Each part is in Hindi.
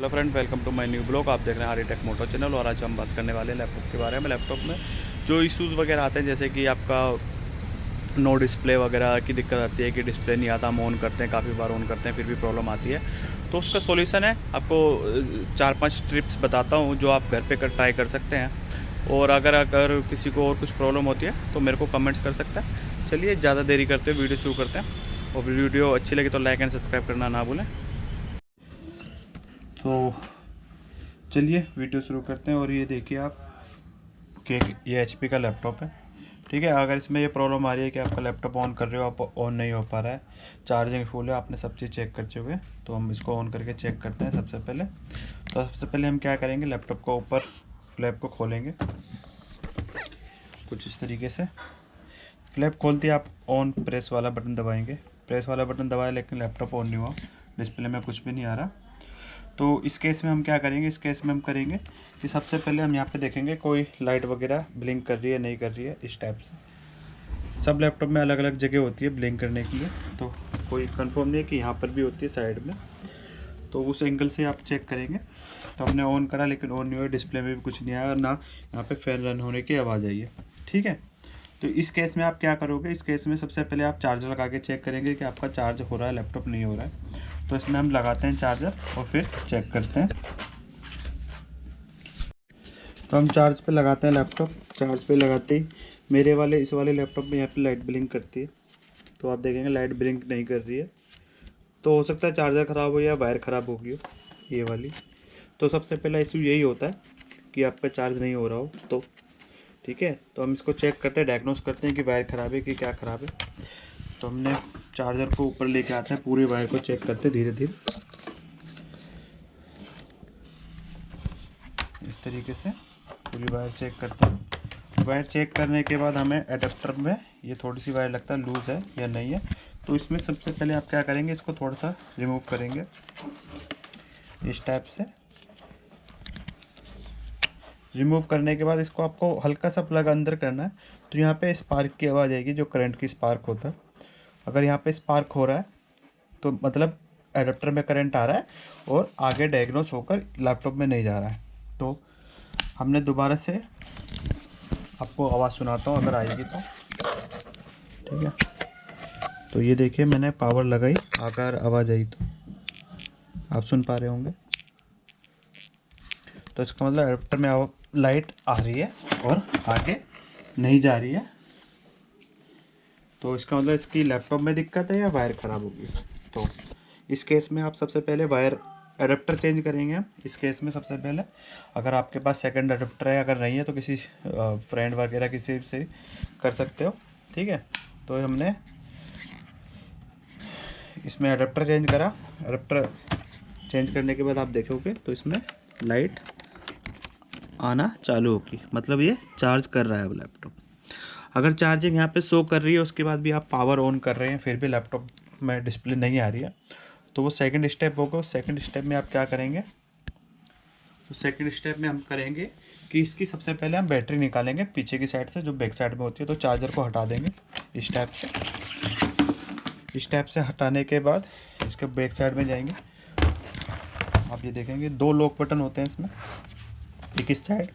Hello friend, welcome to my new blog. आप देख रहे हैं आरटेक मोटो चैनल और आज हम बात करने वाले हैं लैपटॉप के बारे में। लैपटॉप में जो इश्यूज़ वगैरह आते हैं, जैसे कि आपका नो डिस्प्ले वगैरह की दिक्कत आती है कि डिस्प्ले नहीं आता, हम ऑन करते हैं, काफ़ी बार ऑन करते हैं फिर भी प्रॉब्लम आती है। तो उसका सॉल्यूशन है, आपको 4-5 टिप्स बताता हूँ जो आप घर पे ट्राई कर सकते हैं। और अगर किसी को और कुछ प्रॉब्लम होती है तो मेरे को कमेंट्स कर सकता है। चलिए ज़्यादा देरी करते हुए वीडियो शुरू करते हैं, और वीडियो अच्छी लगी तो लाइक एंड सब्सक्राइब करना ना भूलें। तो चलिए वीडियो शुरू करते हैं। और ये देखिए आप कि ये HP का लैपटॉप है, ठीक है। अगर इसमें ये प्रॉब्लम आ रही है कि आपका लैपटॉप ऑन कर रहे हो, आप ऑन नहीं हो पा रहा है, चार्जिंग फुल है, आपने सब चीज़ चेक कर चुके हैं, तो हम इसको ऑन करके चेक करते हैं। सबसे पहले हम क्या करेंगे, लैपटॉप को ऊपर फ्लैप को खोलेंगे कुछ इस तरीके से। फ्लैप खोलते ही आप ऑन प्रेस वाला बटन दबाएंगे। प्रेस वाला बटन दबाया लेकिन लैपटॉप ऑन नहीं हुआ, डिस्प्ले में कुछ भी नहीं आ रहा। तो इस केस में हम क्या करेंगे, इस केस में हम करेंगे कि सबसे पहले हम यहाँ पे देखेंगे कोई लाइट वगैरह ब्लिंक कर रही है नहीं कर रही है। इस टाइप से सब लैपटॉप में अलग अलग जगह होती है ब्लिंक करने के लिए, तो कोई कंफर्म नहीं है कि यहाँ पर भी होती है साइड में, तो उस एंगल से आप चेक करेंगे। तो हमने ऑन करा लेकिन ऑन नहीं हुआ, डिस्प्ले में भी कुछ नहीं आया और ना यहाँ पर फैन रन होने की आवाज़ आई है, ठीक है। तो इस केस में आप क्या करोगे, इस केस में सबसे पहले आप चार्जर लगा के चेक करेंगे कि आपका चार्ज हो रहा है, लैपटॉप नहीं हो रहा है। तो इसमें हम लगाते हैं चार्जर और फिर चेक करते हैं। तो हम चार्ज पे लगाते हैं लैपटॉप। चार्ज पे लगाते ही इस वाले लैपटॉप में यहाँ पे लाइट ब्लिंक करती है, तो आप देखेंगे लाइट ब्लिंक नहीं कर रही है। तो हो सकता है चार्जर ख़राब हो या वायर ख़राब होगी हो ये वाली। तो सबसे पहला इशू यही होता है कि आपका चार्ज नहीं हो रहा हो, तो ठीक है। तो हम इसको चेक करते हैं, डायग्नोस करते हैं कि वायर ख़राब है कि क्या ख़राब है। तो हमने चार्जर को ऊपर लेके आते हैं, पूरे वायर को चेक करते हैं धीरे धीरे इस तरीके से पूरी वायर चेक करते हैं। वायर चेक करने के बाद हमें एडेप्टर में ये थोड़ी सी वायर लगता है लूज़ है या नहीं है, तो इसमें सबसे पहले आप क्या करेंगे, इसको थोड़ा सा रिमूव करेंगे इस टाइप से। रिमूव करने के बाद इसको आपको हल्का सा प्लग अंदर करना है, तो यहाँ पे स्पार्क की आवाज़ आएगी, जो करंट की स्पार्क होता है। अगर यहाँ पे स्पार्क हो रहा है तो मतलब एडाप्टर में करंट आ रहा है और आगे डायग्नोस होकर लैपटॉप में नहीं जा रहा है। तो हमने दोबारा से आपको आवाज़ सुनाता हूँ अगर आएगी तो, ठीक है। तो ये देखिए मैंने पावर लगाई, अगर आवाज़ आई तो आप सुन पा रहे होंगे। तो इसका मतलब एडाप्टर में लाइट आ रही है और आगे नहीं जा रही है। तो इसका मतलब इसकी लैपटॉप में दिक्कत है या वायर ख़राब होगी। तो इस केस में आप सबसे पहले वायर एडाप्टर चेंज करेंगे। इस केस में सबसे पहले अगर आपके पास सेकंड एडाप्टर है, अगर नहीं है तो किसी फ्रेंड वगैरह किसी से कर सकते हो, ठीक है। तो हमने इसमें एडाप्टर चेंज करा। एडाप्टर चेंज करने के बाद आप देखोगे तो इसमें लाइट आना चालू होगी, मतलब ये चार्ज कर रहा है अब लैपटॉप। अगर चार्जिंग यहाँ पे शो कर रही है उसके बाद भी आप पावर ऑन कर रहे हैं फिर भी लैपटॉप में डिस्प्ले नहीं आ रही है, तो वो सेकंड स्टेप होगा। सेकंड स्टेप में आप क्या करेंगे, तो सेकंड स्टेप में हम करेंगे कि इसकी सबसे पहले हम बैटरी निकालेंगे पीछे की साइड से, जो बैक साइड में होती है। तो चार्जर को हटा देंगे इस टाइप से। इस टाइप से हटाने के बाद इसके बैक साइड में जाएंगे, आप ये देखेंगे 2 लॉक बटन होते हैं इसमें, एक इस साइड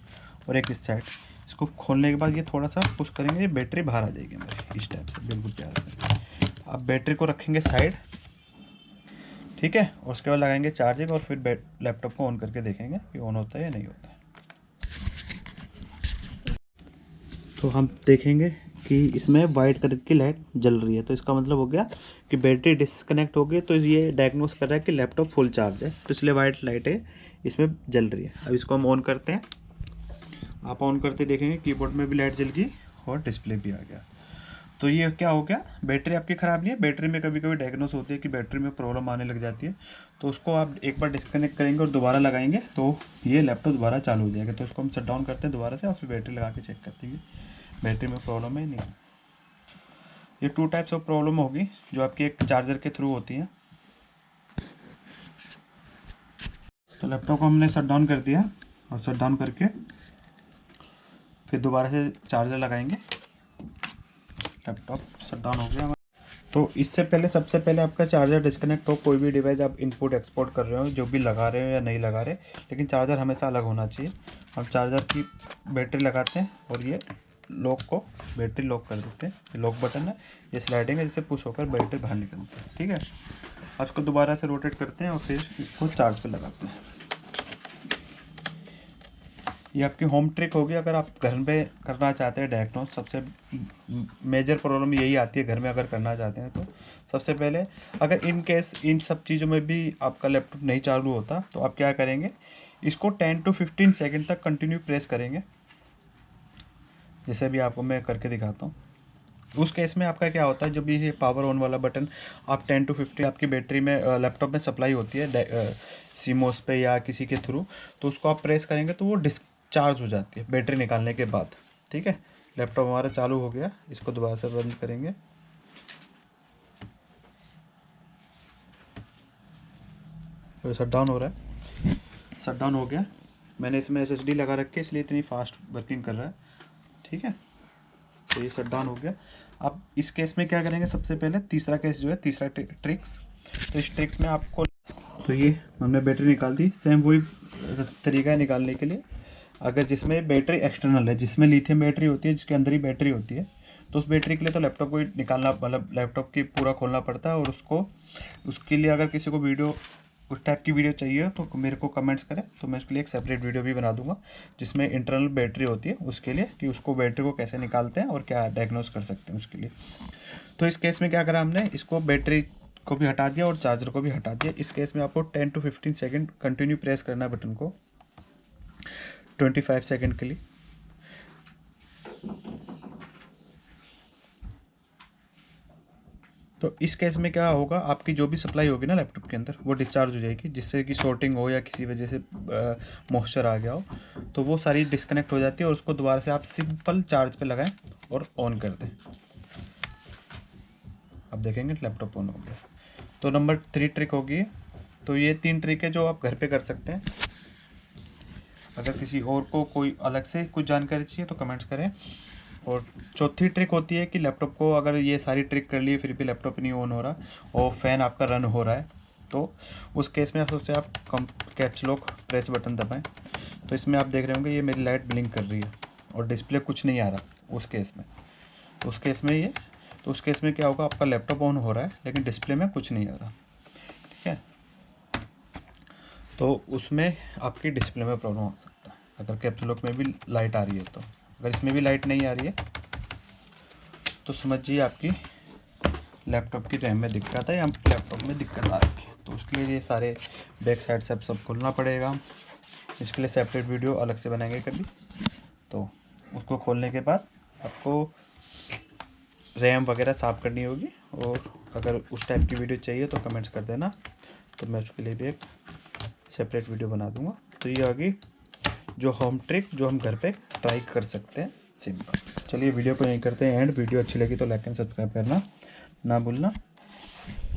और एक इस साइड। इसको खोलने के बाद ये थोड़ा सा पुश करेंगे, ये बैटरी बाहर आ जाएगी हमारी इस टाइप से, बिल्कुल प्यार से। आप बैटरी को रखेंगे साइड, ठीक है, और उसके बाद लगाएंगे चार्जिंग और फिर लैपटॉप को ऑन करके देखेंगे कि ऑन होता है या नहीं होता है। तो हम देखेंगे कि इसमें वाइट कलर की लाइट जल रही है, तो इसका मतलब हो गया कि बैटरी डिस्कनेक्ट हो गई। तो ये डायग्नोस कर रहा है कि लैपटॉप फुल चार्ज है, तो इसलिए वाइट लाइट है इसमें जल रही है। अब इसको हम ऑन करते हैं। आप ऑन करते देखेंगे कीबोर्ड में भी लाइट जल गई और डिस्प्ले भी आ गया। तो ये क्या हो गया, बैटरी आपकी ख़राब नहीं है। बैटरी में कभी कभी डायग्नोस होती है कि बैटरी में प्रॉब्लम आने लग जाती है, तो उसको आप एक बार डिस्कनेक्ट करेंगे और दोबारा लगाएंगे तो ये लैपटॉप दोबारा चालू हो जाएगा। तो इसको हम शट डाउन करते हैं दोबारा से और फिर बैटरी लगा के चेक करते हैं बैटरी में प्रॉब्लम है नहीं। ये 2 टाइप्स ऑफ प्रॉब्लम होगी जो आपकी एक चार्जर के थ्रू होती है। तो लैपटॉप को हमने शट डाउन कर दिया और शट डाउन करके फिर दोबारा से चार्जर लगाएंगे। लैपटॉप शट डाउन हो गया। तो इससे पहले सबसे पहले आपका चार्जर डिस्कनेक्ट हो, कोई भी डिवाइस आप इनपुट एक्सपोर्ट कर रहे हो, जो भी लगा रहे हो या नहीं लगा रहे, लेकिन चार्जर हमेशा अलग होना चाहिए। हम चार्जर की बैटरी लगाते हैं और ये लॉक को बैटरी लॉक कर देते हैं। ये लॉक बटन है, ये स्लाइडिंग है, जिससे पुश होकर बैटरी बाहर निकलती है। ठीक है, अब इसको दोबारा से रोटेट करते हैं और फिर इसको चार्ज पे लगाते हैं। ये आपकी होम ट्रिक होगी अगर आप घर पे करना चाहते हैं डायग्नोस। सबसे मेजर प्रॉब्लम यही आती है घर में अगर करना चाहते हैं तो। सबसे पहले अगर इन केस इन सब चीज़ों में भी आपका लैपटॉप नहीं चालू होता तो आप क्या करेंगे, इसको 10 to 15 सेकेंड तक कंटिन्यू प्रेस करेंगे, जैसे भी आपको मैं करके दिखाता हूँ। उस केस में आपका क्या होता है, जब ये पावर ऑन वाला बटन आप 10 to 15 आपकी बैटरी में लैपटॉप में सप्लाई होती है सीमोस पे या किसी के थ्रू, तो उसको आप प्रेस करेंगे तो वो डिस्चार्ज हो जाती है बैटरी निकालने के बाद। ठीक है, लैपटॉप हमारा चालू हो गया, इसको दोबारा से बंद करेंगे। तो शट डाउन हो रहा है, शट डाउन हो गया। मैंने इसमें SSD लगा रखी है इसलिए इतनी फास्ट वर्किंग कर रहा है। ठीक है, तो ये शट डाउन हो गया। अब इस केस में क्या करेंगे, सबसे पहले तीसरा केस जो है, तीसरा ट्रिक्स। तो इस ट्रिक्स में आपको, तो ये हमने बैटरी निकाल दी, सेम वही तरीका है निकालने के लिए। अगर जिसमें बैटरी एक्सटर्नल है, जिसमें लिथियम बैटरी होती है, जिसके अंदर ही बैटरी होती है, तो उस बैटरी के लिए तो लैपटॉप को निकालना, मतलब लैपटॉप की पूरा खोलना पड़ता है। और उसके लिए अगर किसी को वीडियो उस टाइप की वीडियो चाहिए तो मेरे को कमेंट्स करें, तो मैं उसके लिए एक सेपरेट वीडियो भी बना दूंगा जिसमें इंटरनल बैटरी होती है उसके लिए, कि उसको बैटरी को कैसे निकालते हैं और क्या डायग्नोस कर सकते हैं उसके लिए। तो इस केस में क्या करा हमने, इसको बैटरी को भी हटा दिया और चार्जर को भी हटा दिया। इस केस में आपको 10 to 15 सेकेंड कंटिन्यू प्रेस करना है बटन को, 25 सेकेंड के लिए। तो इस केस में क्या होगा, आपकी जो भी सप्लाई होगी ना लैपटॉप के अंदर वो डिस्चार्ज हो जाएगी, जिससे कि शॉर्टिंग हो या किसी वजह से मॉइस्चर आ गया हो, तो वो सारी डिस्कनेक्ट हो जाती है। और उसको दोबारा से आप सिंपल चार्ज पे लगाएं और ऑन कर दें, आप देखेंगे लैपटॉप ऑन हो गया। तो नंबर 3 ट्रिक होगी। तो ये 3 ट्रिक है जो आप घर पे कर सकते हैं। अगर किसी और को कोई अलग से कुछ जानकारी चाहिए तो कमेंट्स करें। और चौथी ट्रिक होती है कि लैपटॉप को, अगर ये सारी ट्रिक कर लिए फिर भी लैपटॉप नहीं ऑन हो रहा और फैन आपका रन हो रहा है, तो उस केस में सबसे आप कैप्स लॉक प्रेस बटन दबाएं। तो इसमें आप देख रहे होंगे ये मेरी लाइट ब्लिंक कर रही है और डिस्प्ले कुछ नहीं आ रहा उस केस में। तो उस केस में क्या होगा, आपका लैपटॉप ऑन हो रहा है लेकिन डिस्प्ले में कुछ नहीं आ रहा। ठीक है, तो उसमें आपकी डिस्प्ले में प्रॉब्लम हो सकता है अगर कैप्स लॉक में भी लाइट आ रही है। तो अगर इसमें भी लाइट नहीं आ रही है तो समझिए आपकी लैपटॉप की रैम में दिक्कत है या लैपटॉप में दिक्कत आ रही है। तो उसके लिए ये सारे बैक साइड से सब खोलना पड़ेगा। इसके लिए सेपरेट वीडियो अलग से बनाएंगे कभी। तो उसको खोलने के बाद आपको रैम वगैरह साफ़ करनी होगी। और अगर उस टाइप की वीडियो चाहिए तो कमेंट्स कर देना, तो मैं उसके लिए भी एक सेपरेट वीडियो बना दूंगा। तो ये होगी जो होम ट्रिक जो हम घर पे ट्राई कर सकते हैं, सिंपल। चलिए वीडियो को यहीं करते हैं एंड। वीडियो अच्छी लगी तो लाइक एंड सब्सक्राइब करना ना भूलना।